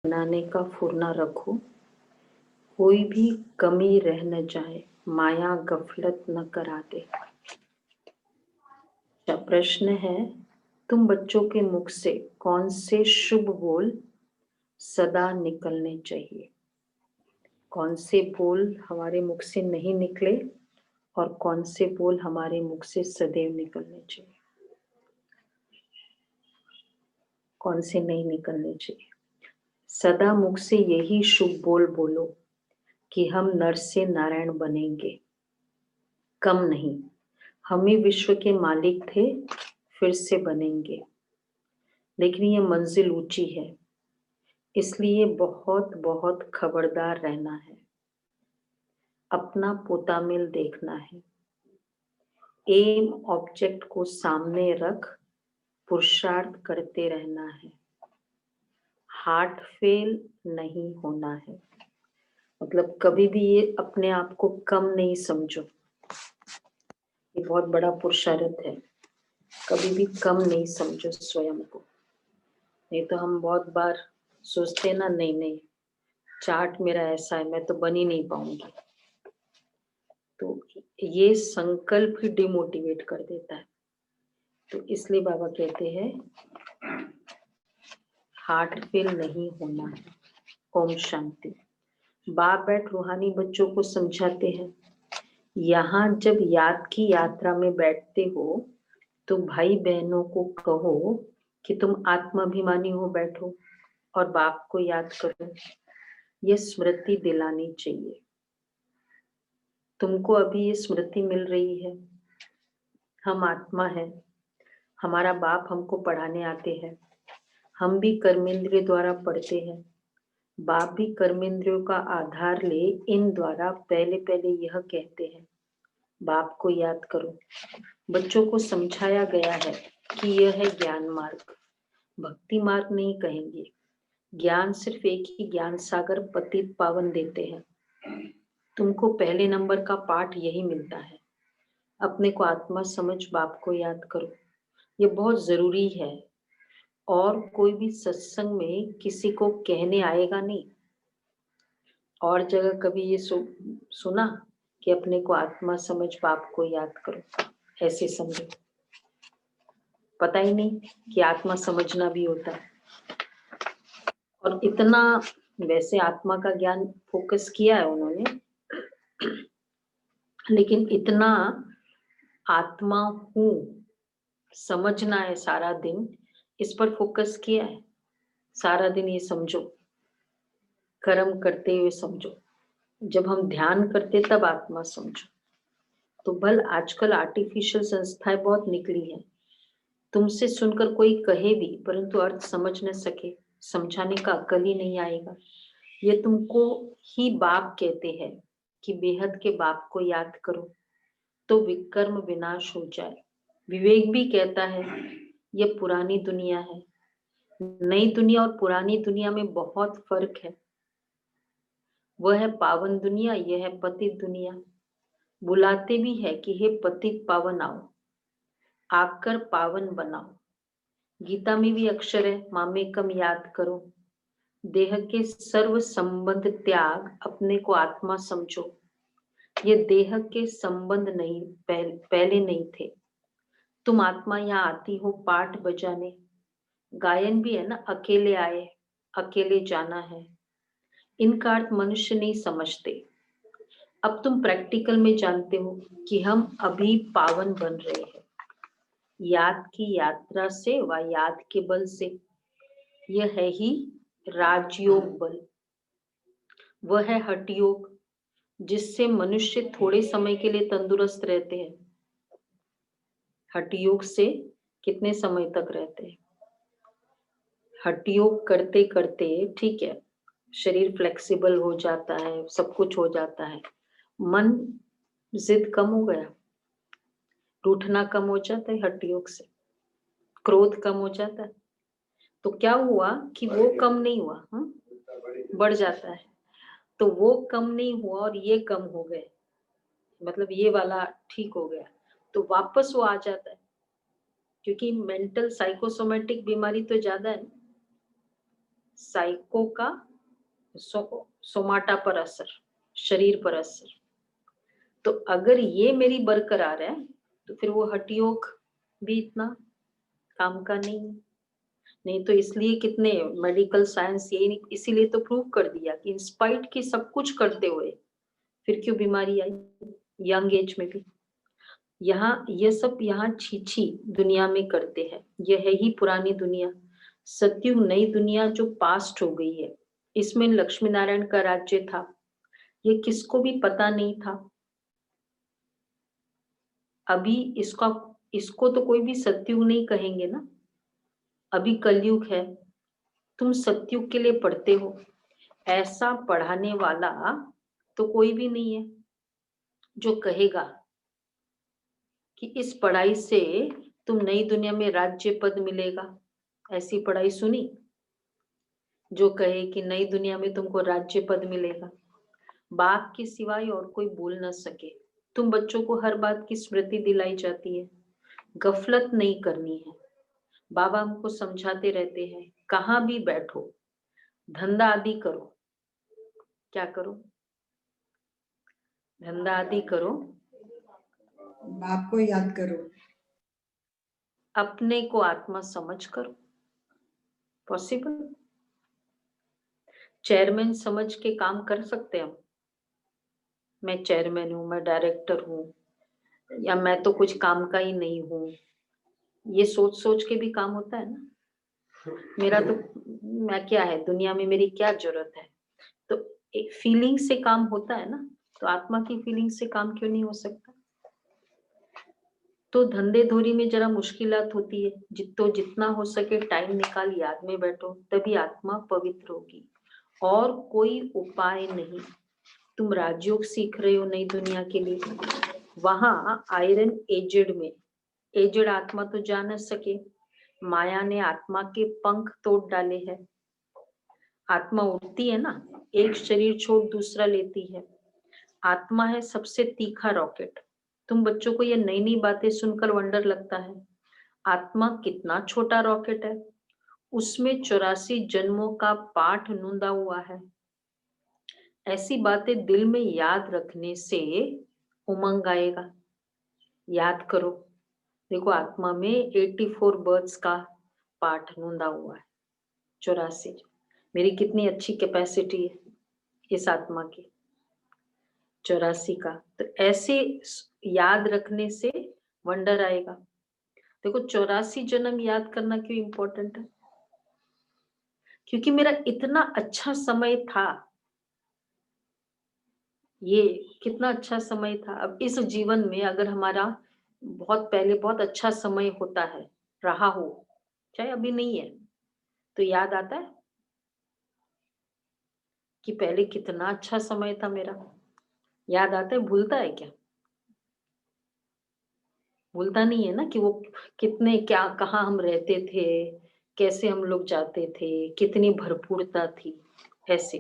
बनाने का फुरना रखो, कोई भी कमी रह न जाए, माया गफलत न करा दे। प्रश्न है, तुम बच्चों के मुख से कौन से शुभ बोल सदा निकलने चाहिए? कौन से बोल हमारे मुख से नहीं निकले और कौन से बोल हमारे मुख से सदैव निकलने चाहिए? कौन से नहीं निकलने चाहिए? सदा मुख से यही शुभ बोल बोलो कि हम नर से नारायण बनेंगे, कम नहीं। हम ही विश्व के मालिक थे, फिर से बनेंगे। लेकिन ये मंजिल ऊंची है, इसलिए बहुत बहुत खबरदार रहना है। अपना पोतामिल देखना है। एम ऑब्जेक्ट को सामने रख पुरुषार्थ करते रहना है। हार्ट फेल नहीं होना है। मतलब कभी भी ये अपने आप को कम नहीं समझो, ये बहुत बड़ा पुरुषार्थ है। कभी भी कम नहीं समझो स्वयं को। नहीं तो हम बहुत बार सोचते ना, नहीं नहीं चार्ट मेरा ऐसा है, मैं तो बन ही नहीं पाऊंगी। तो ये संकल्प ही डिमोटिवेट कर देता है। तो इसलिए बाबा कहते हैं हार्ट फेल नहीं होना है। ओम शांति। बाप बैठ रूहानी बच्चों को समझाते हैं, यहाँ जब याद की यात्रा में बैठते हो तो भाई बहनों को कहो कि तुम आत्माभिमानी हो बैठो और बाप को याद करो। ये स्मृति दिलानी चाहिए। तुमको अभी ये स्मृति मिल रही है, हम आत्मा है, हमारा बाप हमको पढ़ाने आते हैं, हम भी कर्मेंद्रिय द्वारा पढ़ते हैं। बाप भी कर्मेंद्रियों का आधार ले इन द्वारा पहले पहले यह कहते हैं, बाप को याद करो। बच्चों को समझाया गया है कि यह है ज्ञान मार्ग, भक्ति मार्ग नहीं कहेंगे। ज्ञान सिर्फ एक ही ज्ञान सागर पतित पावन देते हैं। तुमको पहले नंबर का पाठ यही मिलता है, अपने को आत्मा समझ बाप को याद करो। ये बहुत जरूरी है। और कोई भी सत्संग में किसी को कहने आएगा नहीं। और जगह कभी ये सुना कि अपने को आत्मा समझ बाप को याद करो, ऐसे समझो। पता ही नहीं कि आत्मा समझना भी होता है। और इतना वैसे आत्मा का ज्ञान फोकस किया है उन्होंने, लेकिन इतना आत्मा हूं समझना है सारा दिन, इस पर फोकस किया है। सारा दिन ये समझो, कर्म करते हुए समझो। जब हम ध्यान करते तब आत्मा समझो। तो भल आजकल आर्टिफिशियल संस्थाएं बहुत निकली हैं, तुमसे सुनकर कोई कहे भी परंतु अर्थ समझ न सके, समझाने का अकल ही नहीं आएगा। ये तुमको ही बाप कहते हैं कि बेहद के बाप को याद करो तो विकर्म विनाश हो जाए। विवेक भी कहता है यह पुरानी दुनिया है। नई दुनिया और पुरानी दुनिया में बहुत फर्क है। वह है पावन दुनिया, यह है पतित दुनिया। बुलाते भी है कि हे पतित पावन आओ, आकर पावन बनाओ। गीता में भी अक्षर है, मामेकम याद करो। देह के सर्व संबंध त्याग, अपने को आत्मा समझो। ये देह के संबंध नहीं, पहले नहीं थे। तुम आत्मा यहाँ आती हो पाठ बजाने। गायन भी है ना, अकेले आए अकेले जाना है। इनका अर्थ मनुष्य नहीं समझते। अब तुम प्रैक्टिकल में जानते हो कि हम अभी पावन बन रहे हैं, याद की यात्रा से व याद के बल से। यह है ही राजयोग बल। वह है हठ योग, जिससे मनुष्य थोड़े समय के लिए तंदुरुस्त रहते हैं। हठ योग से कितने समय तक रहते हैं? हठ योग करते करते ठीक है, शरीर फ्लेक्सिबल हो जाता है, सब कुछ हो जाता है, मन जिद कम हो गया, रूठना कम हो जाता है हठ योग से, क्रोध कम हो जाता है। तो क्या हुआ कि वो कम नहीं हुआ, बढ़ जाता है। तो वो कम नहीं हुआ और ये कम हो गए, मतलब ये वाला ठीक हो गया, तो वापस वो आ जाता है। क्योंकि मेंटल साइकोसोमेटिक बीमारी तो ज्यादा है, साइको का सोमाटा पर असर, शरीर पर असर। तो अगर ये मेरी बरकरार है तो फिर वो हठ योग भी इतना काम का नहीं है। नहीं तो इसलिए कितने मेडिकल साइंस यही इसीलिए तो प्रूव कर दिया कि इंस्पाइट की सब कुछ करते हुए फिर क्यों बीमारी आई यंग एज में भी। यहाँ ये सब यहाँ छी दुनिया में करते हैं। यह है ही पुरानी दुनिया। सतयुग नई दुनिया जो पास्ट हो गई है, इसमें लक्ष्मी नारायण का राज्य था, ये किसको भी पता नहीं था। अभी इसको तो कोई भी सतयुग नहीं कहेंगे ना, अभी कलयुग है। तुम सतयुग के लिए पढ़ते हो, ऐसा पढ़ाने वाला तो कोई भी नहीं है जो कहेगा कि इस पढ़ाई से तुम नई दुनिया में राज्य पद मिलेगा। ऐसी पढ़ाई सुनी जो कहे कि नई दुनिया में तुमको राज्य पद मिलेगा? बाप के सिवाय और कोई बोल न सके। तुम बच्चों को हर बात की स्मृति दिलाई जाती है, गफलत नहीं करनी है। बाबा हमको समझाते रहते हैं, कहाँ भी बैठो धंधा आदि करो। क्या करो? धंधा आदि करो, बाप को याद करो, अपने को आत्मा समझ करो। पॉसिबल? चेयरमैन समझ के काम कर सकते हैं हम। मैं चेयरमैन हूँ, मैं डायरेक्टर हूँ, या मैं तो कुछ काम का ही नहीं हूँ, ये सोच सोच के भी काम होता है ना। मेरा तो मैं क्या है दुनिया में, मेरी क्या जरूरत है? तो एक फीलिंग से काम होता है ना, तो आत्मा की फीलिंग से काम क्यों नहीं हो सकता? तो धंधे धोरी में जरा मुश्किलात होती है, जितना हो सके टाइम निकाल याद में बैठो, तभी आत्मा पवित्र होगी। और कोई उपाय नहीं। तुम राजयोग सीख रहे हो नई दुनिया के लिए, वहां आयरन एजेड में, एजेड आत्मा तो जा न सके। माया ने आत्मा के पंख तोड़ डाले हैं। आत्मा उड़ती है ना, एक शरीर छोड़ दूसरा लेती है। आत्मा है सबसे तीखा रॉकेट। तुम बच्चों को ये नई नई बातें सुनकर वंडर लगता है, आत्मा कितना छोटा रॉकेट है, उसमें 84 जन्मों का पाठ नूंदा हुआ है। ऐसी बातें दिल में याद रखने से उमंग आएगा। याद करो, देखो आत्मा में 84 बर्ड्स का पाठ नूंदा हुआ है, 84। मेरी कितनी अच्छी कैपेसिटी है इस आत्मा की, 84 का। तो ऐसे याद रखने से वंडर आएगा। देखो 84 जन्म याद करना क्यों इंपॉर्टेंट है? क्योंकि मेरा इतना अच्छा समय था, ये कितना अच्छा समय था। अब इस जीवन में अगर हमारा बहुत पहले बहुत अच्छा समय होता है, रहा हो, चाहे अभी नहीं है, तो याद आता है कि पहले कितना अच्छा समय था मेरा। याद आता है? भूलता है क्या? भूलता नहीं है ना कि वो कितने क्या कहाँ हम रहते थे, कैसे हम लोग जाते थे, कितनी भरपूरता थी। ऐसे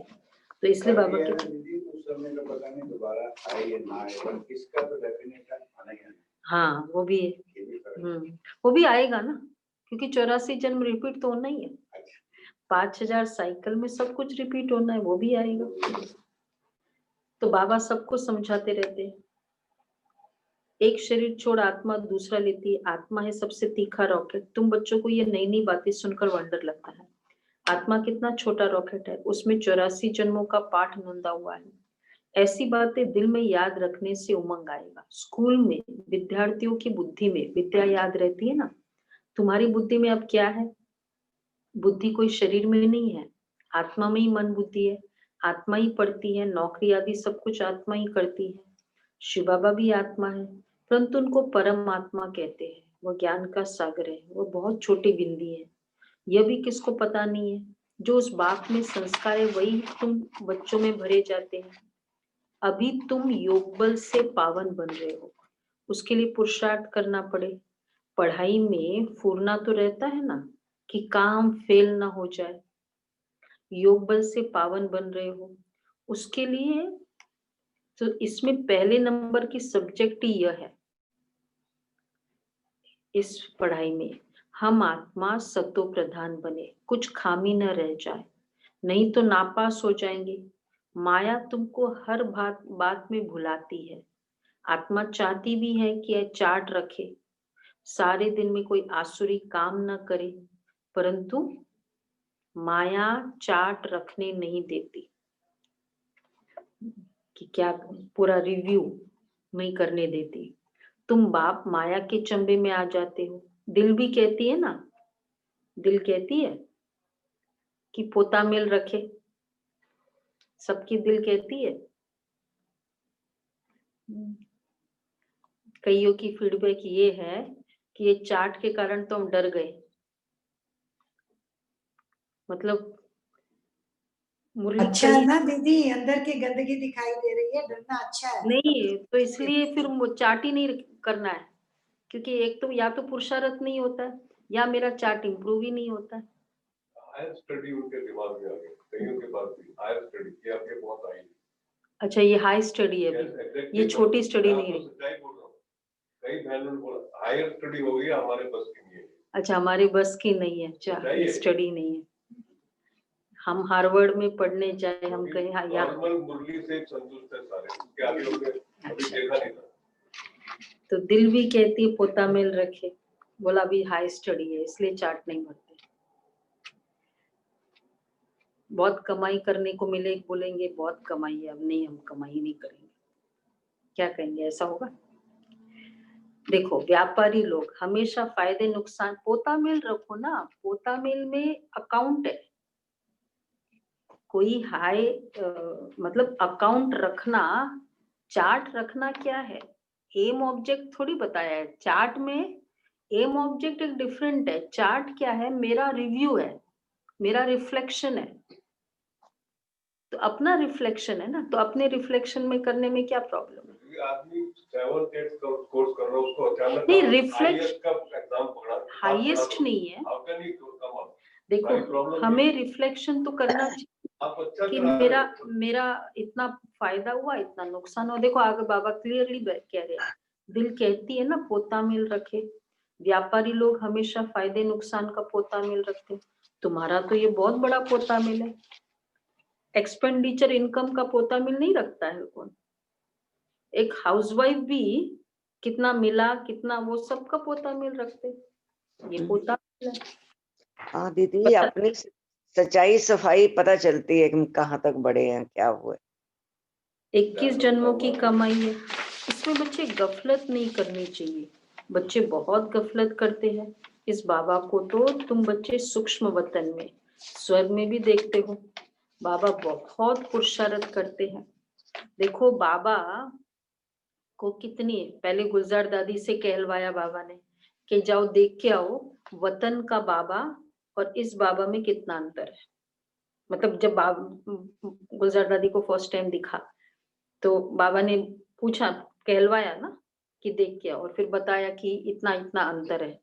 तो इसलिए बाबा के उस समय का पता नहीं दोबारा आए या ना आए, पर इसका तो डेफिनेट आना ही आना। हाँ वो भी है। वो भी आएगा ना, क्योंकि 84 जन्म रिपीट तो होना ही है। 5000 साइकिल में सब कुछ रिपीट होना है, वो भी आएगा। तो बाबा सबको समझाते रहते हैं, एक शरीर छोड़ आत्मा दूसरा लेती है। आत्मा है सबसे तीखा रॉकेट। तुम बच्चों को ये नई नई बातें सुनकर वंडर लगता है, आत्मा कितना छोटा रॉकेट है, उसमें 84 जन्मों का पाठ नूंदा हुआ है। ऐसी बातें दिल में याद रखने से उमंग आएगा। स्कूल में विद्यार्थियों की बुद्धि में विद्या याद रहती है ना। तुम्हारी बुद्धि में अब क्या है? बुद्धि कोई शरीर में नहीं है, आत्मा में ही मन बुद्धि है। आत्मा ही पढ़ती है, नौकरी आदि सब कुछ आत्मा ही करती है। शिव बाबा भी आत्मा है, परंतु उनको परम आत्मा कहते हैं। वो ज्ञान का सागर है, वो बहुत छोटी बिंदी है। यह भी किसको पता नहीं है। जो उस बाप में संस्कार है वही तुम बच्चों में भरे जाते हैं। अभी तुम योग बल से पावन बन रहे हो, उसके लिए पुरुषार्थ करना पड़े। पढ़ाई में फूरना तो रहता है ना, कि काम फेल ना हो जाए। योग बल से पावन बन रहे हो, उसके लिए तो इसमें पहले नंबर की सब्जेक्ट ही यह है। इस पढ़ाई में हम आत्मा सतो प्रधान बने, कुछ खामी न रह जाए। नहीं तो नापास हो जाएंगे। माया तुमको हर बात में भुलाती है। आत्मा चाहती भी है कि यह चार्ट रखे, सारे दिन में कोई आसुरी काम न करे, परंतु माया चार्ट रखने नहीं देती कि क्या पूरा रिव्यू नहीं करने देती। तुम बाप माया के चंबे में आ जाते हो। दिल भी कहती है ना, दिल कहती है कि पोता मेल रखे, सबकी दिल कहती है। कईयों की फीडबैक ये है कि ये चार्ट के कारण तो हम डर गए। मतलब मुरली अच्छा है चली ना दीदी, अंदर की गंदगी दिखाई दे रही है, डरना अच्छा है। नहीं, तो इसलिए फिर वो चार्ट ही नहीं करना है, क्योंकि एक तो या तो पुरुषार्थ नहीं होता है या मेरा चार्ट इंप्रूव ही नहीं होता है। हायर स्टडी उनके दिमाग में आ गया, कईयों के पास भी हायर स्टडी ये आपके बहुत आई। अच्छा, ये हाई स्टडी है अभी, ये छोटी स्टडी नहीं रही। सच्चाई बोल रहा हूँ, कई बहनों ने बोला हायर स्टडी हो गई हमारे बस की नहीं है। अच्छा, हमारे बस की नहीं है, अच्छा ये स्टडी नहीं है। हम हार्वर्ड में पढ़ने जाए, हम कहें हाँ यार, नॉर्मल मुरली से संतुष्ट है सारे, उसके आगे होके अभी देखा नहीं था। तो दिल भी कहती है पोता मेल रखे, बोला अभी हाई स्टडी है इसलिए चार्ट नहीं भरते। बहुत कमाई करने को मिले, बोलेंगे बहुत कमाई है, अब नहीं, हम कमाई नहीं करेंगे। क्या कहेंगे, ऐसा होगा? देखो, व्यापारी लोग हमेशा फायदे नुकसान, पोता मेल रखो ना, पोता मेल में अकाउंट है। कोई हाई मतलब अकाउंट रखना, चार्ट रखना क्या है, एम ऑब्जेक्ट थोड़ी बताया है चार्ट में। एम ऑब्जेक्ट एक डिफरेंट है, चार्ट क्या है, मेरा रिव्यू है, मेरा रिफ्लेक्शन है। तो अपना रिफ्लेक्शन है ना, तो अपने रिफ्लेक्शन में करने में क्या प्रॉब्लम है? आदमी 7th कोर्स कर रहा है, उसको अचानक नहीं, रिफ्लेक्शन का एग्जाम पकड़ा, हाईएस्ट नहीं है। How can you come up? देखो, हमें रिफ्लेक्शन तो करना चाहिए आप अच्छा कि करा मेरा इतना फायदा हुआ, इतना नुकसान हुआ। देखो आगे बाबा क्लियरली कह रहे हैं, दिल कहती है ना पोता मेल रखे। व्यापारी लोग हमेशा फायदे नुकसान का पोता मेल रखते हैं। तुम्हारा तो ये बहुत बड़ा पोता मेल है। एक्सपेंडिचर इनकम का पोता मेल नहीं रखता है कौन? एक हाउसवाइफ भी कितना मिला, कितना, वो सबका पोता मेल रखते। ये पोता मेल है। हाँ दीदी, अपनी सच्चाई सफाई पता चलती है कि हम कहाँ तक बढ़े हैं, क्या हुआ। 21 जन्मों की कमाई है। इसमें बच्चे गफलत नहीं करनी चाहिए। बच्चे बहुत गफलत करते हैं। इस बाबा को तो तुम बच्चे सूक्ष्म वतन में, स्वर्ग में भी देखते हो, बाबा बहुत पुरुषार्थ करते हैं। देखो बाबा को कितनी, पहले गुलजार दादी से कहलवाया बाबा ने कि जाओ देख के आओ वतन का बाबा और इस बाबा में कितना अंतर है। मतलब जब गुलजार दादी को फर्स्ट टाइम दिखा तो बाबा ने पूछा, कहलवाया ना कि देख के आओ, और फिर बताया कि इतना इतना अंतर है।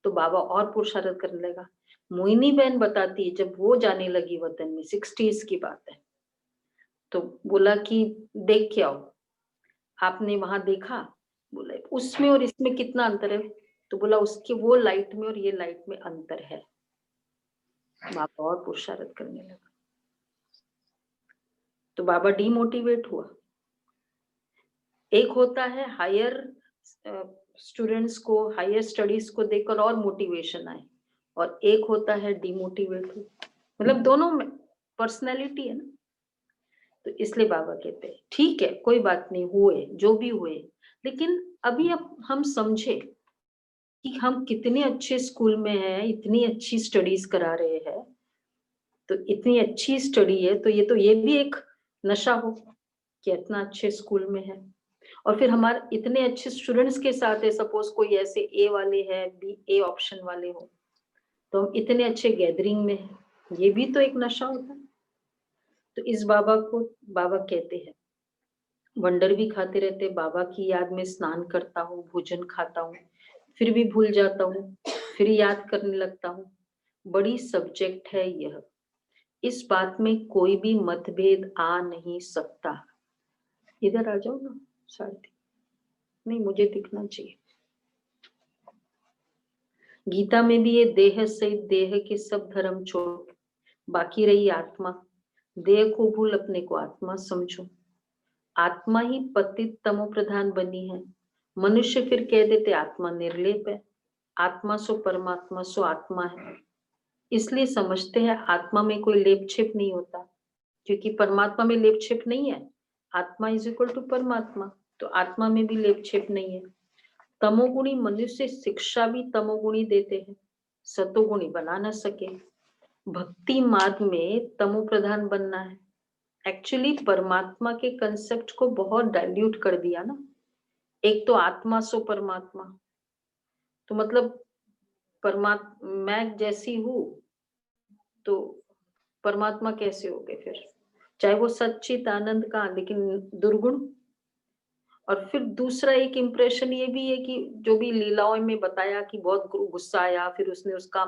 तो बाबा और पुरुषार्थ करने लगा। मोहिनी बहन बताती है जब वो जाने लगी वतन में, 60s की बात है, तो बोला कि देख के आओ, आपने वहां देखा? बोला उसमें और इसमें कितना अंतर है? तो बोला उसके वो लाइट में और ये लाइट में अंतर है। बाबा और पुरुषार्थ करने लगा। तो बाबा डीमोटिवेट हुआ। एक होता है हायर स्टूडेंट्स को, हायर स्टडीज को देखकर और मोटिवेशन आए, और एक होता है डीमोटिवेट हो। मतलब दोनों में पर्सनैलिटी है ना। तो इसलिए बाबा कहते हैं ठीक है, कोई बात नहीं, हुए जो भी हुए, लेकिन अभी अब हम समझे कि हम कितने अच्छे स्कूल में हैं, इतनी अच्छी स्टडीज करा रहे हैं। तो इतनी अच्छी स्टडी है तो ये भी एक नशा हो कि इतना अच्छे स्कूल में है। और फिर हमारे इतने अच्छे स्टूडेंट्स के साथ है, सपोज कोई ऐसे ए वाले है, बी ए ऑप्शन वाले हो, तो हम इतने अच्छे गैदरिंग में है, ये भी तो एक नशा होता है। तो इस बाबा को बाबा कहते हैं, वंडर भी खाते रहते, बाबा की याद में स्नान करता हूँ, भोजन खाता हूँ, फिर भी भूल जाता हूँ, फिर याद करने लगता हूँ। बड़ी सब्जेक्ट है यह, इस बात में कोई भी मतभेद आ नहीं सकता। इधर आ जाओ ना शायद, नहीं मुझे दिखना चाहिए। गीता में भी ये देह सहित देह के सब धर्म छोड़, बाकी रही आत्मा। देह को भूल अपने को आत्मा समझो। आत्मा ही पतित तमो प्रधान बनी है। मनुष्य फिर कह देते आत्मा निर्लेप है, आत्मा सो परमात्मा सो आत्मा है। इसलिए समझते हैं आत्मा में कोई लेप छिप नहीं होता, क्योंकि परमात्मा में लेप छिप नहीं है। आत्मा इज इक्वल टू परमात्मा, तो आत्मा में भी लेप छिप नहीं है। तमोगुणी मनुष्य शिक्षा भी तमोगुणी देते हैं, सतोगुणी बना न सके। भक्ति मार्ग में तमो प्रधान बनना है। एक्चुअली परमात्मा के कंसेप्ट को बहुत डाइल्यूट कर दिया ना। एक तो आत्मा सो परमात्मा, तो मतलब परमात्मा मैं जैसी हूं तो परमात्मा कैसे हो गए फिर, चाहे वो सच्चित आनंद का लेकिन दुर्गुण। और फिर दूसरा एक इम्प्रेशन ये भी है कि जो भी लीलाओं में बताया कि बहुत गुस्सा आया, फिर उसने उसका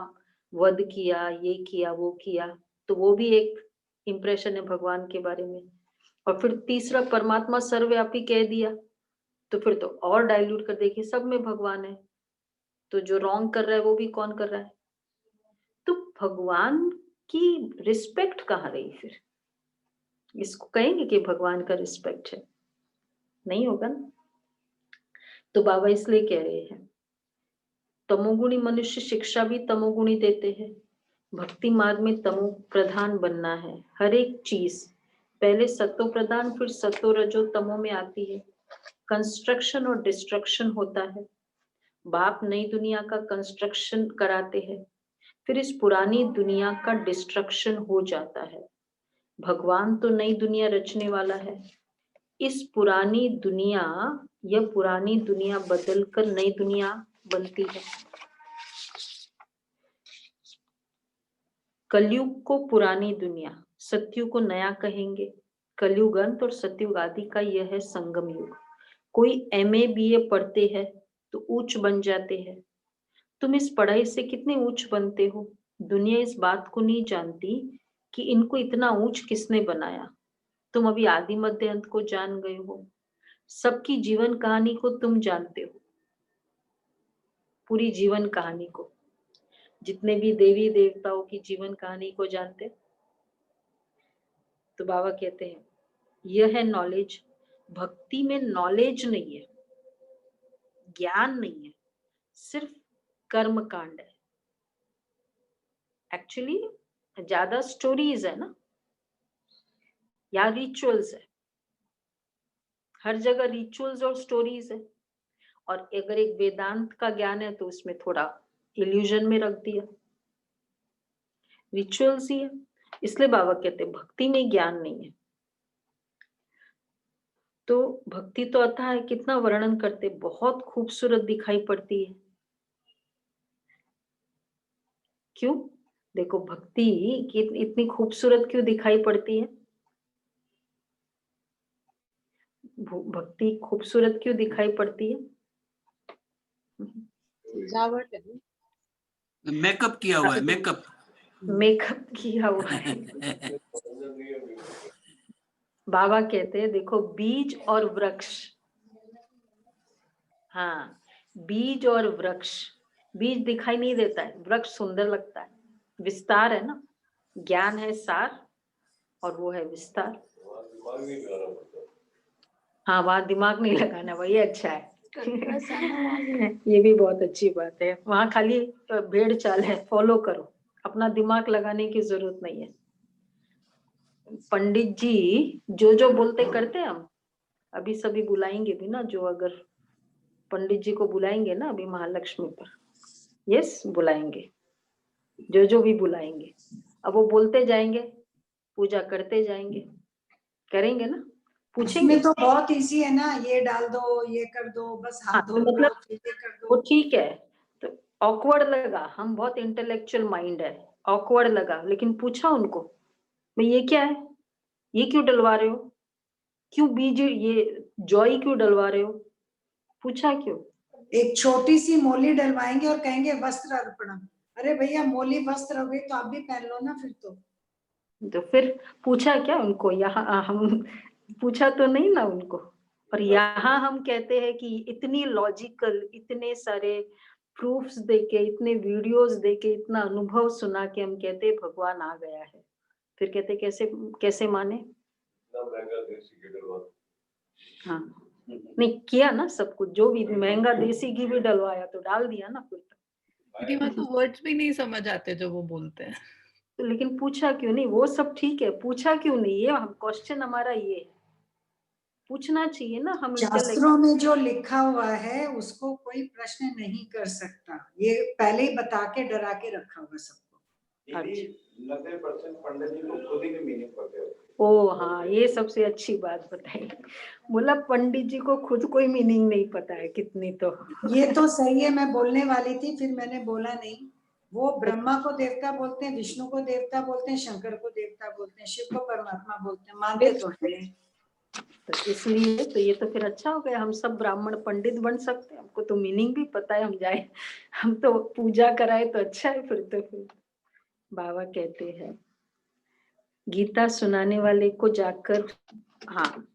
वध किया, ये किया वो किया, तो वो भी एक इम्प्रेशन है भगवान के बारे में। और फिर तीसरा परमात्मा सर्वव्यापी कह दिया, तो फिर तो और डाइल्यूट कर देखिए सब में भगवान है, तो जो रॉन्ग कर रहा है वो भी कौन कर रहा है। तो भगवान की रिस्पेक्ट कहाँ रही फिर? इसको कहेंगे कि भगवान का रिस्पेक्ट है? नहीं होगा ना। तो बाबा इसलिए कह रहे हैं तमोगुणी मनुष्य शिक्षा भी तमोगुणी देते हैं। भक्ति मार्ग में तमो प्रधान बनना है। हर एक चीज पहले सतो प्रधान फिर सतो रजो तमो में आती है। कंस्ट्रक्शन और डिस्ट्रक्शन होता है। बाप नई दुनिया का कंस्ट्रक्शन कराते हैं, फिर इस पुरानी दुनिया का डिस्ट्रक्शन हो जाता है। भगवान तो नई दुनिया रचने वाला है। इस पुरानी दुनिया या पुरानी दुनिया बदलकर नई दुनिया बनती है। कलयुग को पुरानी दुनिया, सतयुग को नया कहेंगे। कलयुग अंत और सतयुग आदि का यह है संगम युग। कोई MA BA पढ़ते हैं तो ऊंच बन जाते हैं। तुम इस पढ़ाई से कितने ऊंच बनते हो? दुनिया इस बात को नहीं जानती कि इनको इतना ऊंच किसने बनाया। तुम अभी आदि मध्य अंत को जान गए हो। सबकी जीवन कहानी को तुम जानते हो, पूरी जीवन कहानी को। जितने भी देवी देवताओं की जीवन कहानी को जानते। तो बाबा कहते हैं यह है नॉलेज। भक्ति में नॉलेज नहीं है, ज्ञान नहीं है, सिर्फ कर्म कांड है। एक्चुअली ज्यादा स्टोरीज है ना, या रिचुअल्स है। हर जगह रिचुअल्स और स्टोरीज है। और अगर एक वेदांत का ज्ञान है तो उसमें थोड़ा इल्यूजन में रख दिया, रिचुअल्स ही है। इसलिए बाबा कहते हैं भक्ति में ज्ञान नहीं है। तो भक्ति तो अथा है, कितना वर्णन करते, बहुत खूबसूरत दिखाई पड़ती है। क्यों? देखो भक्ति की इतनी खूबसूरत क्यों दिखाई पड़ती है? भक्ति खूबसूरत क्यों दिखाई पड़ती है? सजावट है, मेकअप किया हुआ है, मेकअप किया हुआ है। बाबा कहते हैं देखो बीज और वृक्ष, हाँ बीज और वृक्ष, बीज दिखाई नहीं देता है, वृक्ष सुंदर लगता है, विस्तार है ना। ज्ञान है सार और वो है विस्तार। हाँ वहां दिमाग नहीं लगाना, वही अच्छा है। ये भी बहुत अच्छी बात है। वहां खाली भेड़ चाल है, फॉलो करो, अपना दिमाग लगाने की जरूरत नहीं है। पंडित जी जो बोलते करते हम। अभी सभी बुलाएंगे भी ना, जो अगर पंडित जी को बुलाएंगे ना अभी महालक्ष्मी पर, यस बुलाएंगे, जो भी बुलाएंगे। अब वो बोलते जाएंगे, पूजा करते जाएंगे, करेंगे ना, पूछेंगे। इसमें तो बहुत इजी है ना, ये डाल दो, ये कर दो, बस हाथ धो लो, मतलब ये कर वो दो। ठीक है। तो ऑकवर्ड लगा, हम बहुत इंटेलेक्चुअल माइंड है, ऑकवर्ड लगा, लेकिन पूछा उनको भाई ये क्या है, ये क्यों डलवा रहे हो, क्यों बीज ये जॉई क्यों डलवा रहे हो, पूछा क्यों। एक छोटी सी मोली डलवाएंगे और कहेंगे वस्त्र अर्पणम। अरे भैया मोली वस्त्र हो गई तो आप भी पहन लो ना फिर। तो फिर पूछा क्या उनको, यहाँ हम पूछा तो नहीं ना उनको। और यहाँ हम कहते हैं कि इतनी लॉजिकल, इतने सारे प्रूफ्स देके, इतने वीडियोस देके, इतना अनुभव सुना के हम कहते हैं भगवान आ गया है, फिर कहते कैसे कैसे माने? इतना महंगा देसी घी डलवा हाँ, नहीं किया ना सब कुछ, जो भी महंगा देसी घी भी डलवाया तो डाल दिया ना फिर क्योंकि वहाँ तो वर्ड्स भी नहीं समझ आते जो वो बोलते हैं। तो लेकिन पूछा क्यों नहीं? वो सब ठीक है, पूछा क्यों नहीं? ये हम क्वेश्चन हमारा ये है, पूछना चाहिए ना। हम शास्त्रों में जो लिखा हुआ है उसको कोई प्रश्न नहीं कर सकता, ये पहले ही बता के डरा के रखा हुआ सबको। दीदी 90% पंडित जी को खुद ही नहीं मीनिंग पता है। ओ हाँ, ये सबसे अच्छी बात बताई। बोला पंडित जी को खुद कोई मीनिंग नहीं पता है कितनी तो। ये तो सही है, मैं बोलने वाली थी फिर मैंने बोला नहीं। वो ब्रह्मा को देवता बोलते हैं, विष्णु को देवता बोलते हैं, शंकर को देवता बोलते हैं, शिव को परमात्मा बोलते हैं, मानते तो हैं। तो इसलिए तो ये तो फिर अच्छा हो गया, हम सब ब्राह्मण पंडित बन सकते हैं, हमको तो मीनिंग भी पता है, हम जाए हम तो पूजा कराए तो अच्छा है फिर तो। फिर बाबा कहते हैं गीता सुनाने वाले को जाकर, हाँ,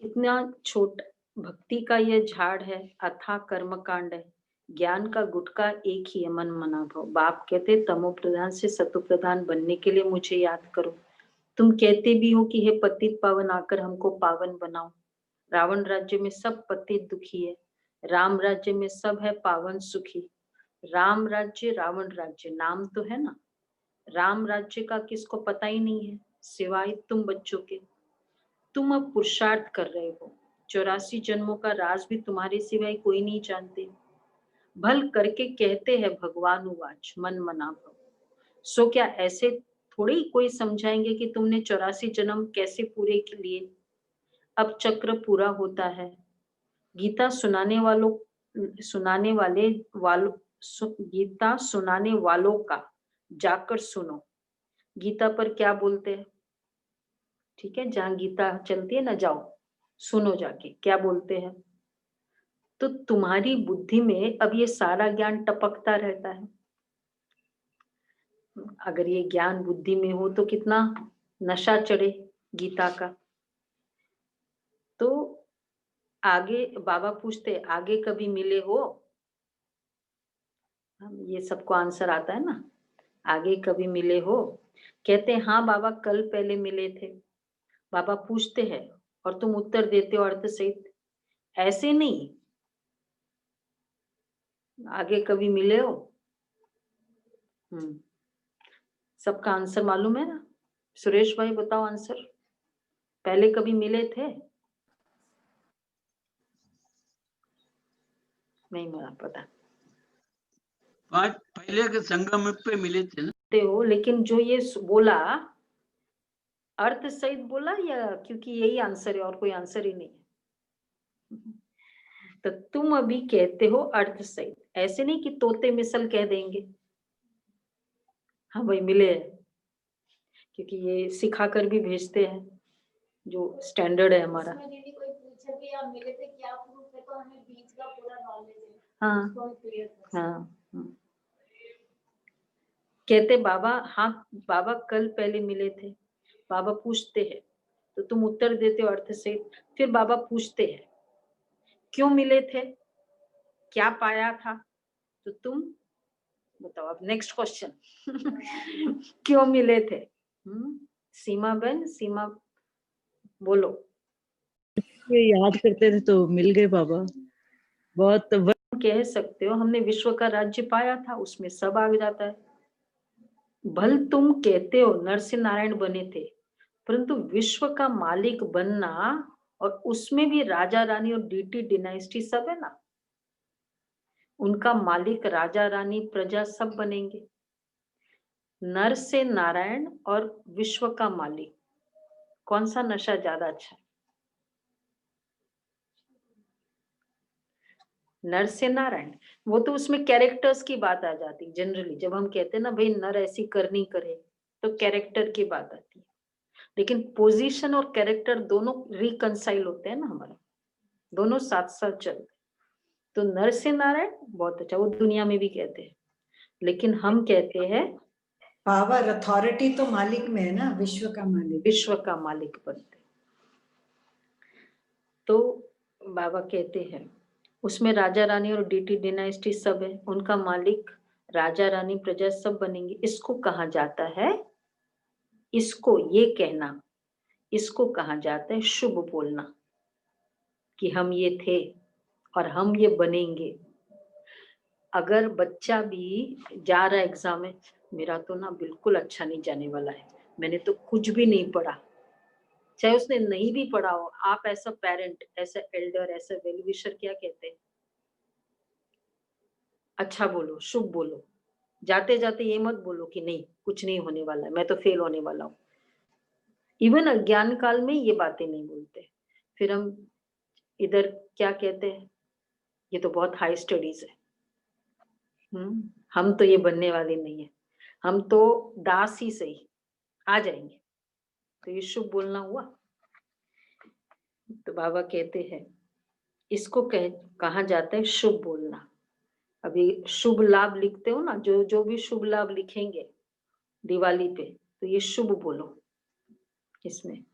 इतना छोटा भक्ति का यह झाड़ है, अथाह कर्मकांड है, ज्ञान का गुटका एक ही है, मन मना भाव। बाप कहते तमो प्रधान से सतो प्रधान बनने के लिए मुझे याद करो। तुम कहते भी हो कि हे पतित पावन आकर हमको पावन बनाओ। रावण राज्य में सब पतित दुखी है, राम राज्य में सब है पावन सुखी। राम राज्य रावण राज्य नाम तो है ना, राम राज्य का किसको पता ही नहीं है सिवाय तुम बच्चों के। तुम अब पुरुषार्थ कर रहे हो, 84 जन्मों का राज भी तुम्हारे सिवाय कोई नहीं जानते। भल करके कहते हैं भगवान उवाच मन मना भव। सो क्या ऐसे थोड़ी कोई समझाएंगे कि तुमने 84 जन्म कैसे पूरे किए? अब चक्र पूरा होता है। गीता सुनाने वालों गीता सुनाने वालों का जाकर सुनो। गीता पर क्या बोलते हैं? ठीक है, जहां गीता चलती है ना, जाओ सुनो जाके क्या बोलते हैं। तो तुम्हारी बुद्धि में अब ये सारा ज्ञान टपकता रहता है। अगर ये ज्ञान बुद्धि में हो तो कितना नशा चढ़े गीता का। तो आगे बाबा पूछते आगे कभी मिले हो? हम ये सबको आंसर आता है ना, आगे कभी मिले हो? कहते हैं हाँ बाबा कल पहले मिले थे। बाबा पूछते हैं और तुम उत्तर देते हो अर्थ सहित, ऐसे नहीं, आगे कभी मिले हो? सबका आंसर मालूम है ना? सुरेश भाई बताओ आंसर, पहले कभी मिले थे? नहीं मुझे पता। आज पहले के संगम पे मिले थे ना। हो लेकिन जो ये बोला अर्थ सहित बोला या क्योंकि यही आंसर है और कोई आंसर ही नहीं है। तो तुम अभी कहते हो अर्थ सहित, ऐसे नहीं कि तोते मिसल कह देंगे हाँ भाई मिले हैं, क्योंकि ये सिखा कर भी भेजते हैं जो स्टैंडर्ड है हमारा। दीदी कोई पूछे कि आप मिले थे क्या प्रूफ है, तो हमें बीच का पूरा नॉलेज है। हाँ हाँ कहते बाबा हाँ बाबा कल पहले मिले थे। बाबा पूछते हैं तो तुम उत्तर देते हो अर्थ से। फिर बाबा पूछते हैं क्यों मिले थे, क्या पाया था? तो तुम बताओ अब नेक्स्ट क्वेश्चन क्यों मिले थे? सीमा बहन, सीमा बोलो। ये याद करते थे तो मिल गए बाबा। बहुत कह सकते हो हमने विश्व का राज्य पाया था, उसमें सब आ जाता है। भल तुम कहते हो नरसिंह नारायण बने थे, परंतु विश्व का मालिक बनना और उसमें भी राजा रानी और डीटी डिनाइस्टी सब है ना, उनका मालिक राजा रानी प्रजा सब बनेंगे। नर से नारायण और विश्व का मालिक, कौन सा नशा ज्यादा अच्छा है? नर से नारायण, वो तो उसमें कैरेक्टर्स की बात आ जाती। जनरली जब हम कहते हैं ना भाई नर ऐसी करनी करे तो कैरेक्टर की बात आती है, लेकिन पोजीशन और कैरेक्टर दोनों रिकंसाइल होते हैं ना हमारा, दोनों साथ साथ चलते। तो नर से नारायण बहुत अच्छा, वो दुनिया में भी कहते हैं, लेकिन हम कहते हैं पावर अथॉरिटी तो मालिक में है ना, विश्व का मालिक, विश्व का मालिक बनते। तो बाबा कहते हैं उसमें राजा रानी और डीटी डिनाइस्टी सब है, उनका मालिक राजा रानी प्रजा सब बनेंगे। इसको कहा जाता है, इसको ये कहना, इसको कहा जाता है शुभ बोलना कि हम ये थे और हम ये बनेंगे। अगर बच्चा भी जा रहा है एग्जाम में, मेरा तो ना बिल्कुल अच्छा नहीं जाने वाला है, मैंने तो कुछ भी नहीं पढ़ा, चाहे उसने नहीं भी पढ़ा हो, आप ऐसा पेरेंट, ऐसा एल्डर, ऐसा वेल विशर क्या कहते हैं? अच्छा बोलो, शुभ बोलो। जाते जाते ये मत बोलो कि नहीं कुछ नहीं होने वाला है, मैं तो फेल होने वाला हूँ। इवन अज्ञान काल में ये बातें नहीं बोलते। फिर हम इधर क्या कहते हैं, ये तो बहुत हाई स्टडीज है, हम तो ये बनने वाले नहीं है, हम तो दास ही सही आ जाएंगे। तो ये शुभ बोलना हुआ। तो बाबा कहते हैं इसको कहा जाता है शुभ बोलना। अभी शुभ लाभ लिखते हो ना, जो जो भी शुभ लाभ लिखेंगे दिवाली पे, तो ये शुभ बोलो इसमें।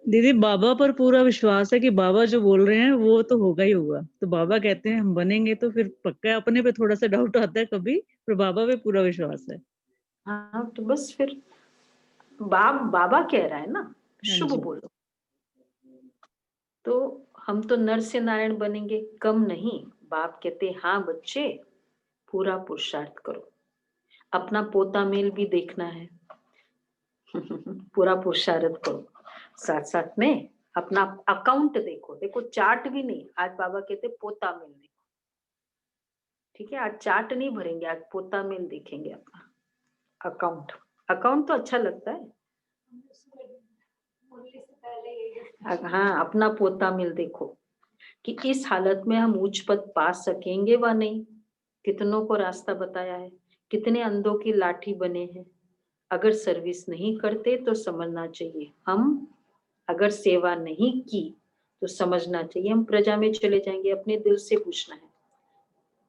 दीदी बाबा पर पूरा विश्वास है कि बाबा जो बोल रहे हैं वो तो होगा ही होगा। तो बाबा कहते हैं हम बनेंगे, तो फिर पक्का अपने पे थोड़ा सा डाउट आता है कभी, पर बाबा पे पूरा विश्वास है। हाँ तो बस फिर बाबा कह रहा है ना हाँ शुभ जी। बोलो। तो हम तो नर से नारायण बनेंगे, कम नहीं। बाप कहते हाँ बच्चे पूरा पुरुषार्थ करो, अपना पोता मेल भी देखना है। पूरा पुरुषार्थ करो, साथ साथ में अपना अकाउंट देखो। देखो चार्ट भी नहीं, आज बाबा कहते पोता मेल देखो, ठीक है? आज चार्ट नहीं भरेंगे, आज पोता मेल देखेंगे अपना अकाउंट। अकाउंट तो अच्छा लगता है, मुरली से पहले यही हाँ अपना पोता मेल देखो कि इस हालत में हम उच्च पद पा सकेंगे व नहीं। कितनों को रास्ता बताया है, कितने अंधों की लाठी बने हैं। अगर सर्विस नहीं करते तो समझना चाहिए हम, अगर सेवा नहीं की तो समझना चाहिए हम प्रजा में चले जाएंगे। अपने दिल से पूछना है,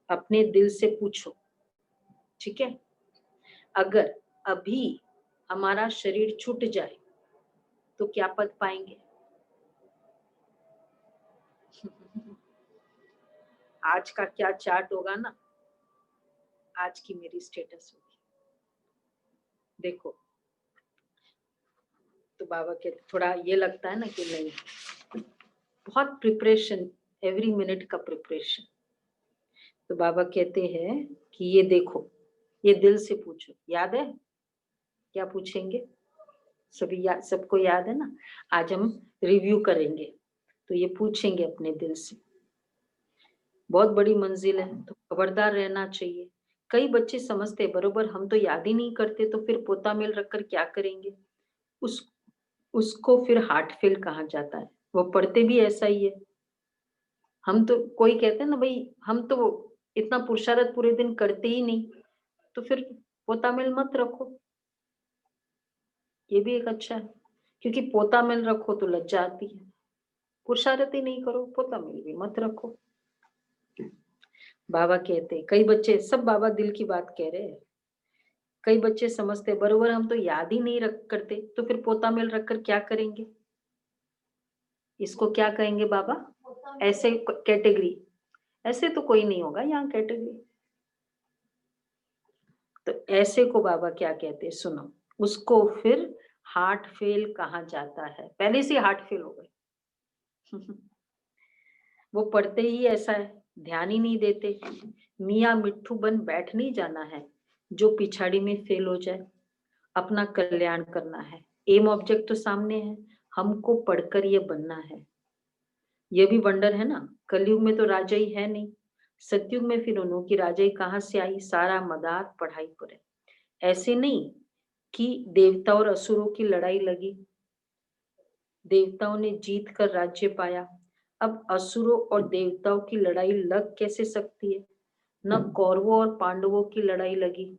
अपने दिल से पूछो, ठीक है? अगर अभी हमारा शरीर छूट जाए तो क्या पद पाएंगे? आज का क्या चार्ट होगा ना, आज की मेरी स्टेटस होगी, देखो। तो बाबा के थोड़ा ये लगता है ना कि नहीं, बहुत प्रिपरेशन, एवरी मिनट का प्रिपरेशन। तो बाबा कहते हैं कि ये देखो, ये दिल से पूछो। याद है क्या पूछेंगे? सभी सबको याद है ना? आज हम रिव्यू करेंगे, तो ये पूछेंगे अपने दिल से। बहुत बड़ी मंजिल है, तो खबरदार रहना चाहिए। कई बच्चे समझते बरोबर हम तो याद ही नहीं करते, तो फिर पोता मेल रखकर क्या करेंगे? उसको फिर हार्ट फेल कहा जाता है। वो पढ़ते भी ऐसा ही है। हम तो कोई कहते हैं ना भाई हम तो इतना पुरुषार्थ पूरे दिन करते ही नहीं, तो फिर पोता मेल मत रखो। ये भी एक अच्छा है, क्योंकि पोता मेल रखो तो लज्जा आती है। पुरुषार्थ ही नहीं करो, पोता मेल भी मत रखो। बाबा कहते कई बच्चे, सब बाबा दिल की बात कह रहे हैं। कई बच्चे समझते बरोबर हम तो याद ही नहीं रख करते, तो फिर पोता मेल रखकर क्या करेंगे? इसको क्या कहेंगे बाबा? ऐसे कैटेगरी, ऐसे तो कोई नहीं होगा यहाँ कैटेगरी। तो ऐसे को बाबा क्या कहते हैं सुनो, उसको फिर हार्ट फेल कहा जाता है। पहले से हार्ट फेल हो गए। वो पढ़ते ही ऐसा है, ध्यान ही नहीं देते। मियाँ मिट्ठू बन बैठ नहीं जाना है, जो पिछाड़ी में फेल हो जाए। अपना कल्याण करना है, एम ऑब्जेक्ट तो सामने है, हमको पढ़कर ये बनना है। ये भी वंडर है ना, कलयुग में तो राजा ही है नहीं, सतयुग में फिर उन्होंने राजा ही कहाँ से आई? सारा मदार पढ़ाई पर है। ऐसे नहीं कि देवता और असुरों की लड़ाई लगी, देवताओं ने जीत कर राज्य पाया। अब असुरों और देवताओं की लड़ाई लग कैसे सकती है? न कौरवों और पांडवों की लड़ाई लगी,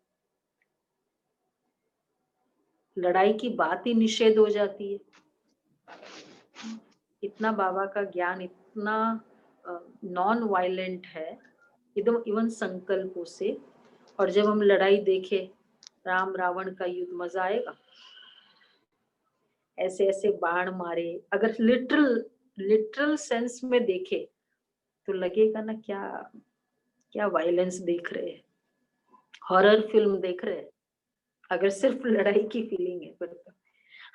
लड़ाई की बात ही निषेध हो जाती है। इतना बाबा का ज्ञान इतना नॉन वायलेंट है, एकदम इवन संकल्पों से। और जब हम लड़ाई देखे, राम रावण का युद्ध, मजा आएगा। ऐसे ऐसे बाण मारे, अगर लिटरल सेंस में देखे तो लगेगा ना क्या क्या वायलेंस देख रहे हैं, हॉरर फिल्म देख रहे हैं। अगर सिर्फ लड़ाई की फीलिंग है फिर तो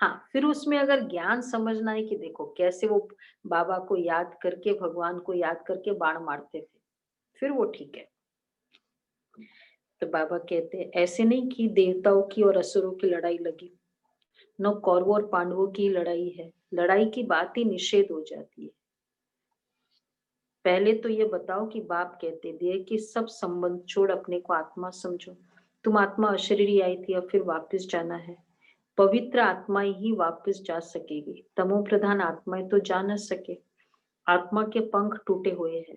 हाँ, फिर उसमें अगर ज्ञान समझना है कि देखो कैसे वो बाबा को याद करके, भगवान को याद करके बाण मारते थे, फिर वो ठीक है। तो बाबा कहते हैं ऐसे नहीं कि देवताओं की और असुरों की लड़ाई लगी, न कौरवों और पांडवों की लड़ाई है, लड़ाई की बात ही निषेध हो जाती है। पहले तो ये बताओ कि बाप कहते थे कि सब संबंध छोड़ अपने को आत्मा समझो। तुम आत्मा अशरीरी आई थी, अब फिर वापस जाना है। पवित्र आत्माएं ही वापस जा सकेगी, तमो प्रधान आत्माएं तो जा न सके। आत्मा के पंख टूटे हुए हैं,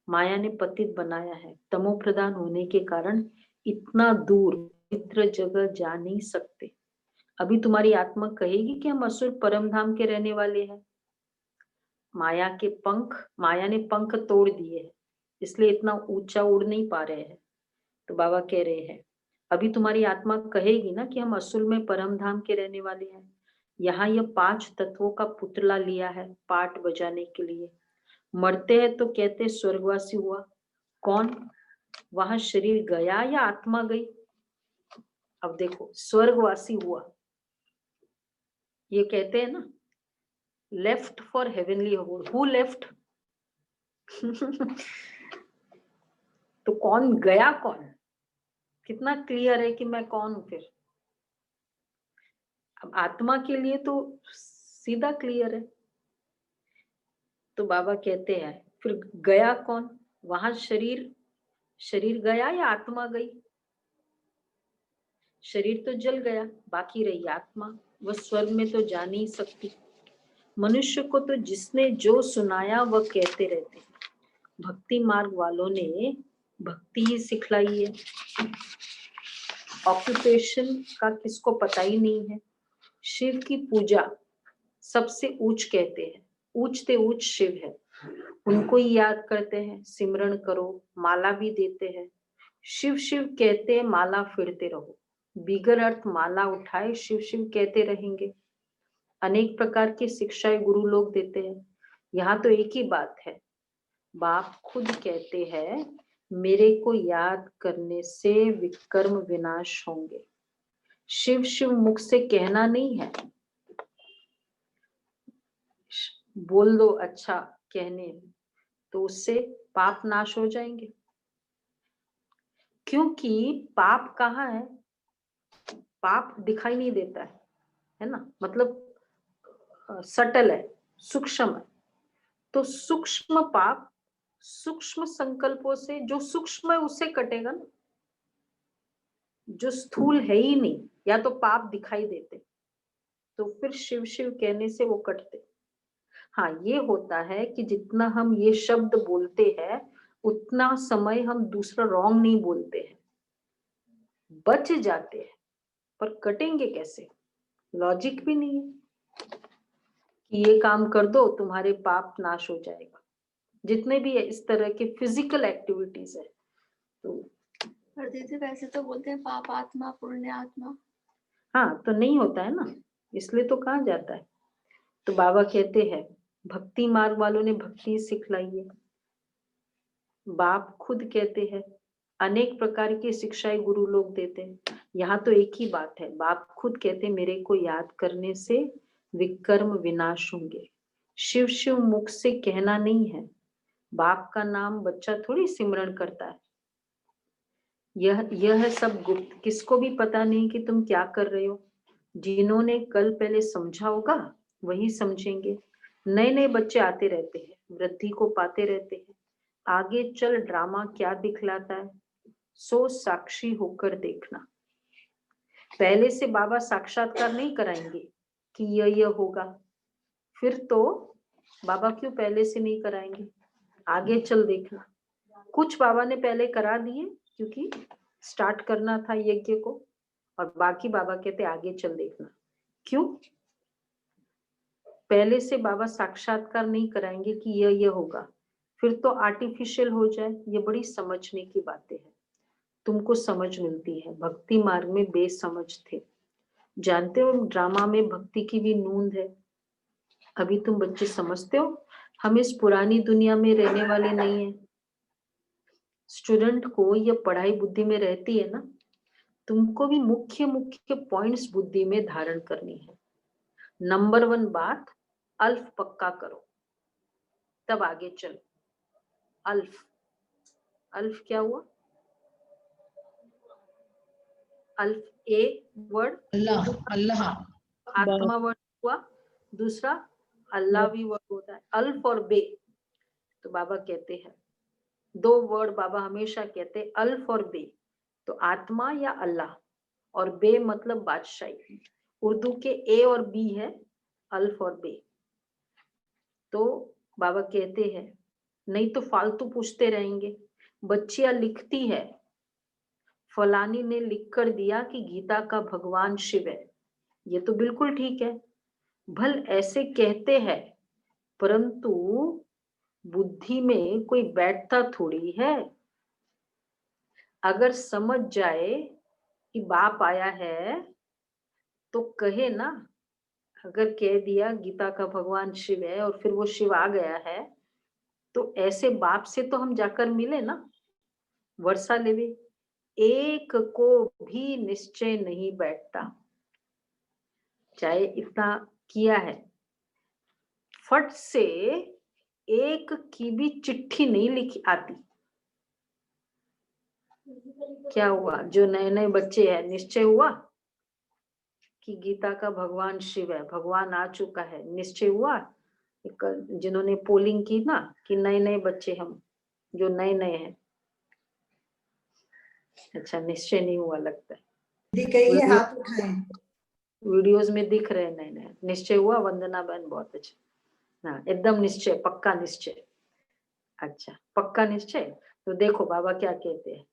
माया ने पतित बनाया है। तमो प्रधान होने के कारण इतना दूर पवित्र जगह जा नहीं सकते। अभी तुम्हारी आत्मा कहेगी कि हम असुर परम धाम के रहने वाले हैं। माया ने पंख तोड़ दिए हैं, इसलिए इतना ऊंचा उड़ नहीं पा रहे हैं। तो बाबा कह रहे हैं अभी तुम्हारी आत्मा कहेगी ना कि हम असुर में परम धाम के रहने वाले हैं। यहाँ यह 5 तत्वों का पुतला लिया है पाठ बजाने के लिए। मरते हैं तो कहते स्वर्गवासी हुआ। कौन? वहां शरीर गया या आत्मा गई? अब देखो, स्वर्गवासी हुआ ये कहते हैं ना, left for heavenly abode. Who left? तो कौन गया? कौन? कितना क्लियर है कि मैं कौन हूं फिर। अब आत्मा के लिए तो सीधा क्लियर है। तो बाबा कहते हैं फिर गया कौन? वहां शरीर गया या आत्मा गई? शरीर तो जल गया, बाकी रही आत्मा, वह स्वर्ग में तो जा नहीं सकती। मनुष्य को तो जिसने जो सुनाया वह कहते रहते। भक्ति मार्ग वालों ने भक्ति ही सिखलाई है। ऑक्यूपेशन का किसको पता ही नहीं है। शिव की पूजा सबसे ऊंच कहते हैं, ऊंचते ऊंच शिव है, उनको ही याद करते हैं। सिमरन करो, माला भी देते हैं। शिव शिव कहते माला फिरते रहो, बिगर अर्थ माला उठाए शिव शिव कहते रहेंगे। अनेक प्रकार की शिक्षाएं गुरु लोग देते हैं। यहाँ तो एक ही बात है, बाप खुद कहते हैं मेरे को याद करने से विकर्म विनाश होंगे। शिव शिव मुख से कहना नहीं है, बोल दो अच्छा कहने, तो उससे पाप नाश हो जाएंगे। क्योंकि पाप कहाँ है? पाप दिखाई नहीं देता है ना, मतलब सटल है, सूक्ष्म है। तो सूक्ष्म पाप सूक्ष्म संकल्पों से, जो सूक्ष्म है उससे कटेगा ना, जो स्थूल है ही नहीं, या तो पाप दिखाई देते, तो फिर शिव शिव कहने से वो कटते। हाँ, ये होता है कि जितना हम ये शब्द बोलते हैं उतना समय हम दूसरा रॉन्ग नहीं बोलते हैं, बच जाते हैं, पर कटेंगे कैसे? लॉजिक भी नहीं है कि ये काम कर दो तुम्हारे पाप नाश हो जाएगा। जितने भी इस तरह के फिजिकल एक्टिविटीज है, तो पर दीदी वैसे तो बोलते हैं पाप आत्मा पुण्य आत्मा। हाँ, तो नहीं होता है ना, इसलिए तो कहा जाता है। तो बाबा कहते हैं भक्ति मार्ग वालों ने भक्ति सिखलाई है। बाप खुद कहते हैं अनेक प्रकार की शिक्षाएं गुरु लोग देते हैं। यहाँ तो एक ही बात है, बाप खुद कहते मेरे को याद करने से विकर्म विनाश होंगे। शिव शिव मुख से कहना नहीं है, बाप का नाम बच्चा थोड़ी सिमरण करता है। यह सब गुप्त, किसको भी पता नहीं कि तुम क्या कर रहे हो। जिन्होंने कल पहले समझा होगा वही समझेंगे। नए नए बच्चे आते रहते हैं, वृद्धि को पाते रहते हैं। आगे चल ड्रामा क्या दिखलाता है, सो साक्षी होकर देखना। पहले से बाबा साक्षात्कार नहीं कराएंगे कि यह होगा, फिर तो बाबा क्यों पहले से नहीं कराएंगे? आगे चल देखना। कुछ बाबा ने पहले करा दिए क्योंकि स्टार्ट करना था यज्ञ को, और बाकी बाबा कहते आगे चल देखना। क्यों? पहले से बाबा साक्षात्कार नहीं कराएंगे कि यह होगा, फिर तो आर्टिफिशियल हो जाए। ये बड़ी समझने की बातें हैं, तुमको समझ मिलती है। भक्ति मार्ग में बेसमझ थे। जानते हो ड्रामा में भक्ति की भी नूंद है। अभी तुम बच्चे समझते हो, हम इस पुरानी दुनिया में रहने वाले नहीं हैं। स्टूडेंट को ये पढ़ाई बुद्धि में रहती है ना, तुमको भी मुख्य मुख्य पॉइंट्स बुद्धि में धारण करनी है। नंबर 1 बात, अल्फ पक्का करो, तब आगे चलो। अल्फ, अल्फ क्या हुआ? अल्फ ए वर्ड, अल्लाह, अल्लाह, आत्मा वर्ड हुआ। दूसरा अल्लाह भी वर्ड होता है। अल्फ और बे, तो बाबा कहते हैं 2 वर्ड बाबा हमेशा कहते हैं, अल्फ और बे। तो आत्मा या अल्लाह, और बे मतलब बादशाही। उर्दू के ए और बी है, अल्फ और बे। तो बाबा कहते हैं नहीं तो फालतू पूछते रहेंगे। बच्चियां लिखती है, फलानी ने लिख कर दिया कि गीता का भगवान शिव है। ये तो बिल्कुल ठीक है, भल ऐसे कहते हैं, परंतु बुद्धि में कोई बैठता थोड़ी है। अगर समझ जाए कि बाप आया है तो कहे ना। अगर कह दिया गीता का भगवान शिव है और फिर वो शिव आ गया है, तो ऐसे बाप से तो हम जाकर मिले ना, वर्षा लेवे। एक को भी निश्चय नहीं बैठता, चाहे इतना किया है, फट से एक की भी चिट्ठी नहीं लिखी आती। क्या हुआ? जो नए नए बच्चे हैं, निश्चय हुआ कि गीता का भगवान शिव है, भगवान आ चुका है, निश्चय हुआ। जिन्होंने पोलिंग की ना कि नए नए बच्चे, हम जो नए नए हैं, अच्छा निश्चय नहीं हुआ लगता है। दीदी कहिए, हाथ उठाएं। वीडियोस में दिख रहे नए नए। निश्चय हुआ वंदना बहन, बहुत अच्छा। हाँ एकदम निश्चय, पक्का निश्चय। अच्छा पक्का निश्चय। तो देखो बाबा क्या कहते हैं,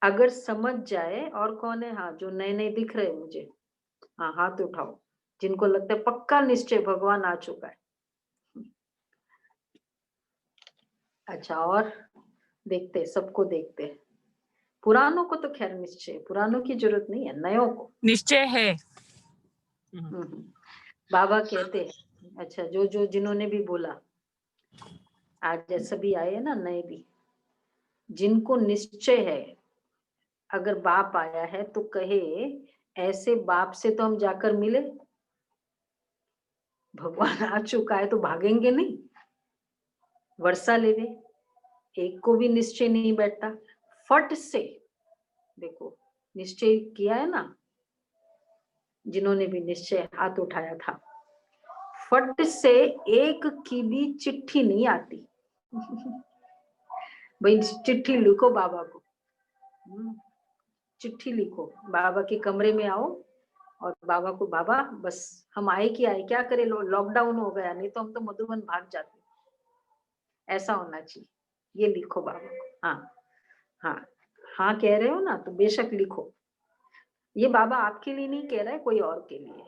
अगर समझ जाए। और कौन है? हाँ जो नए नए दिख रहे मुझे, हाँ हाथ उठाओ जिनको लगता है पक्का निश्चय भगवान आ चुका है। अच्छा, और देखते, सबको देखते हैं। पुरानों को तो खैर निश्चय, पुरानों की जरूरत नहीं है, नयों को निश्चय है। बाबा कहते हैं। अच्छा, जो जो जिन्होंने भी बोला, आज जैसे भी आए ना नए भी, जिनको निश्चय है, अगर बाप आया है तो कहे ऐसे बाप से तो हम जाकर मिले। भगवान आ चुका है तो भागेंगे नहीं, वर्षा लेवे। एक को भी निश्चय नहीं बैठता, फट से देखो निश्चय किया है ना, जिन्होंने भी निश्चय हाथ उठाया था, फट से एक की भी चिट्ठी नहीं आती। भाई चिट्ठी लिखो बाबा को, चिट्ठी लिखो, बाबा के कमरे में आओ और बाबा को, बाबा बस हम आए कि आए, क्या करें, लॉकडाउन हो गया, नहीं तो हम तो मधुबन भाग जाते। ऐसा होना चाहिए, ये लिखो बाबा को। हाँ हाँ हाँ कह रहे हो ना, तो बेशक लिखो। ये बाबा आपके लिए नहीं कह रहा है, कोई और के लिए।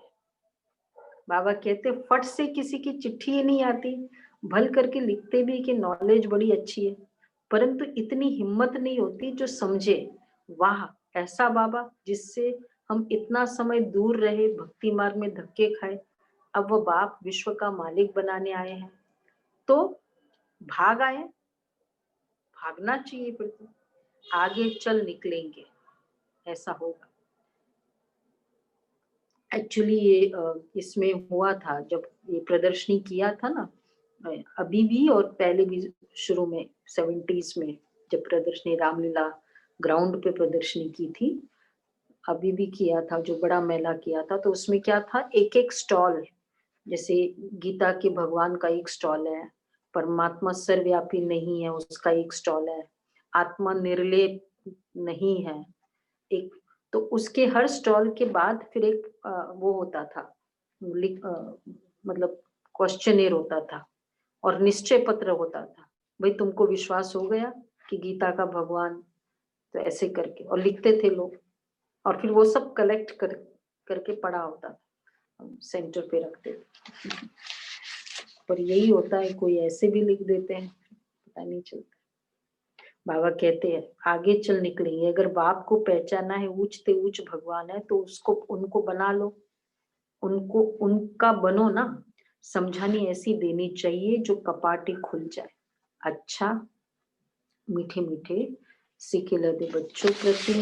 बाबा कहते फट से किसी की चिट्ठी ही नहीं आती, भल करके लिखते भी कि नॉलेज बड़ी अच्छी है, परंतु इतनी हिम्मत नहीं होती जो समझे। वाह, ऐसा बाबा जिससे हम इतना समय दूर रहे, भक्ति मार्ग में धक्के खाए, अब वो बाप विश्व का मालिक बनाने आए हैं, तो भाग आए। भागना चाहिए, फिर तो आगे चल निकलेंगे, ऐसा होगा। एक्चुअली ये इसमें हुआ था, जब ये प्रदर्शनी किया था ना, अभी भी और पहले भी शुरू में 70s में, जब प्रदर्शनी रामलीला ग्राउंड पे प्रदर्शनी की थी, अभी भी किया था, जो बड़ा मेला किया था, तो उसमें क्या था, एक एक स्टॉल, जैसे गीता के भगवान का एक स्टॉल है, परमात्मा सर्वव्यापी नहीं है उसका एक स्टॉल है, आत्मा निर्लेप नहीं है एक, तो उसके हर स्टॉल के बाद फिर एक वो होता था, मतलब क्वेश्चनर होता था और निश्चय पत्र होता था। भाई तुमको विश्वास हो गया कि गीता का भगवान, तो ऐसे करके और लिखते थे लोग, और फिर वो सब कलेक्ट करके पढ़ा होता था, सेंटर पे रखते थे। पर यही होता है, कोई ऐसे भी लिख देते हैं, पता नहीं चलता। बाबा कहते हैं आगे चल निकलेंगे। अगर बाप को पहचाना है, ऊंचते ऊंच भगवान है, तो उसको, उनको बना लो, उनको, उनका बनो ना। समझानी ऐसी देनी चाहिए जो कपाट ही खुल जाए। अच्छा, मीठे मीठे सीखे लदे बच्चों प्रति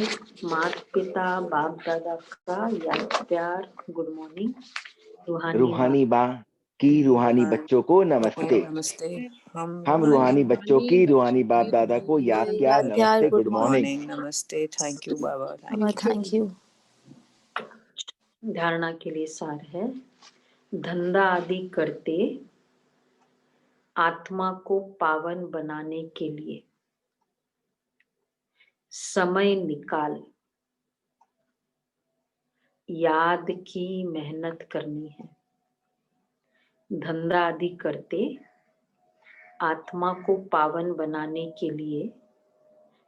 माता पिता बाप दादा का याद प्यार गुड मॉर्निंग। रूहानी माँ की रूहानी बच्चों को नमस्ते। नमस्ते। हम रूहानी बच्चों की रूहानी बाप दादा को याद प्यार नमस्ते गुड मॉर्निंग। नमस्ते। Thank you Baba. Thank you. धारणा के लिए सार है, धंधा आदि करते आत्मा को पावन बनाने के लिए समय निकाल याद की मेहनत करनी है। धंधा आदि करते आत्मा को पावन बनाने के लिए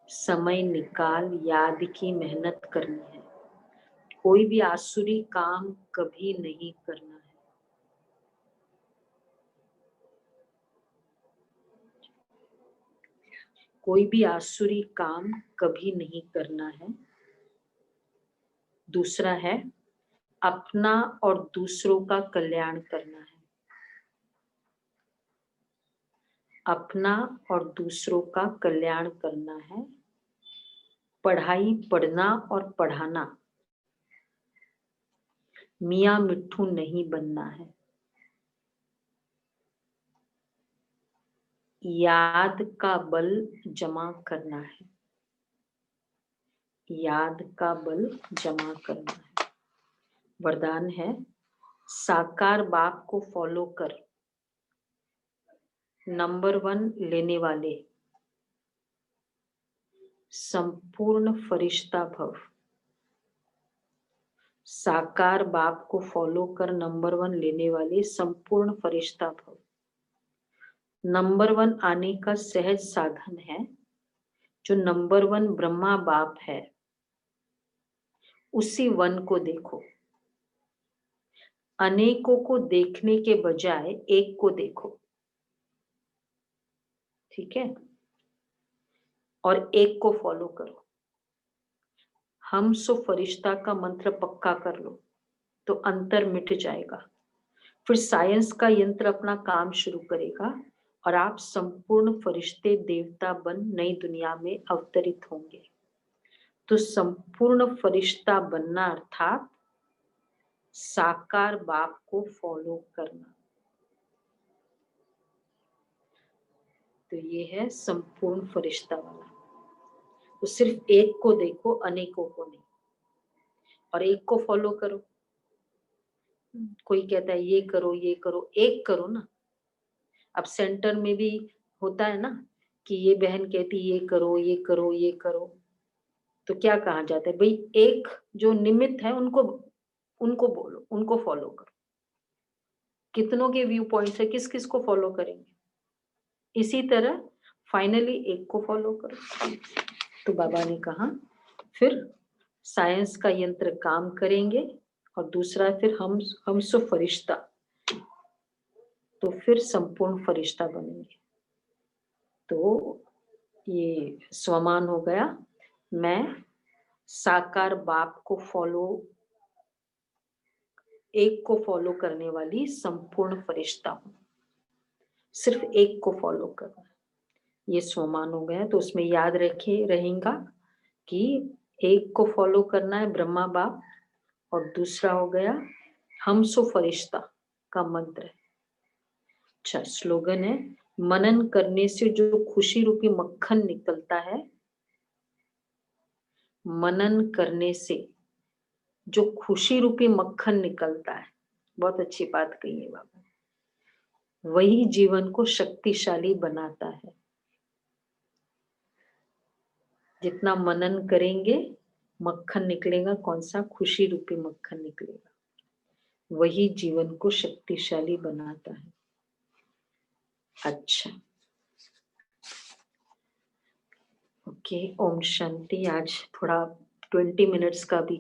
समय निकाल याद की मेहनत करनी है। कोई भी आसुरी काम कभी नहीं करना है। कोई भी आसुरी काम कभी नहीं करना है। दूसरा है अपना और दूसरों का कल्याण करना है। अपना और दूसरों का कल्याण करना है। पढ़ाई पढ़ना और पढ़ाना, मियां मिट्ठू नहीं बनना है। याद का बल जमा करना है। याद का बल जमा करना है। वरदान है, साकार बाप को फॉलो कर, नंबर 1 लेने वाले संपूर्ण फरिश्ता भव। साकार बाप को फॉलो कर, नंबर 1 लेने वाले संपूर्ण फरिश्ता भव। नंबर 1 आने का सहज साधन है जो नंबर 1 ब्रह्मा बाप है, उसी वन को देखो। अनेकों को देखने के बजाय एक को देखो, ठीक है, और एक को फॉलो करो। हम सो फरिश्ता का मंत्र पक्का कर लो तो अंतर मिट जाएगा। फिर साइंस का यंत्र अपना काम शुरू करेगा और आप संपूर्ण फरिश्ते देवता बन नई दुनिया में अवतरित होंगे। तो संपूर्ण फरिश्ता बनना अर्थात साकार बाप को फॉलो करना। तो ये है संपूर्ण फरिश्ता वाला। तो सिर्फ एक को देखो, अनेकों को नहीं, और एक को फॉलो करो। कोई कहता है ये करो ये करो, एक करो ना। अब सेंटर में भी होता है ना कि ये बहन कहती ये करो ये करो ये करो, तो क्या कहा जाता है, भाई एक जो निमित्त है उनको बोलो, उनको फॉलो करो। कितनों के व्यू पॉइंट्स है, किस किस को फॉलो करेंगे। इसी तरह फाइनली एक को फॉलो करो। तो बाबा ने कहा फिर साइंस का यंत्र काम करेंगे और दूसरा फिर हम सो फरिश्ता, तो फिर संपूर्ण फरिश्ता बनेंगे। तो ये स्वमान हो गया, मैं साकार बाप को फॉलो, एक को फॉलो करने वाली संपूर्ण फरिश्ता हूं। सिर्फ एक को फॉलो करना, ये स्वमान हो गया। तो उसमें याद रहेगा कि एक को फॉलो करना है ब्रह्मा बाप, और दूसरा हो गया हम सो फरिश्ता का मंत्र है। अच्छा, स्लोगन है, मनन करने से जो खुशी रूपी मक्खन निकलता है, मनन करने से जो खुशी रूपी मक्खन निकलता है, बहुत अच्छी बात कही है बाबा, वही जीवन को शक्तिशाली बनाता है। जितना मनन करेंगे मक्खन निकलेगा, कौन सा, खुशी रूपी मक्खन निकलेगा, वही जीवन को शक्तिशाली बनाता है। अच्छा, ओके, ओम शांति। आज थोड़ा 20 मिनट्स का भी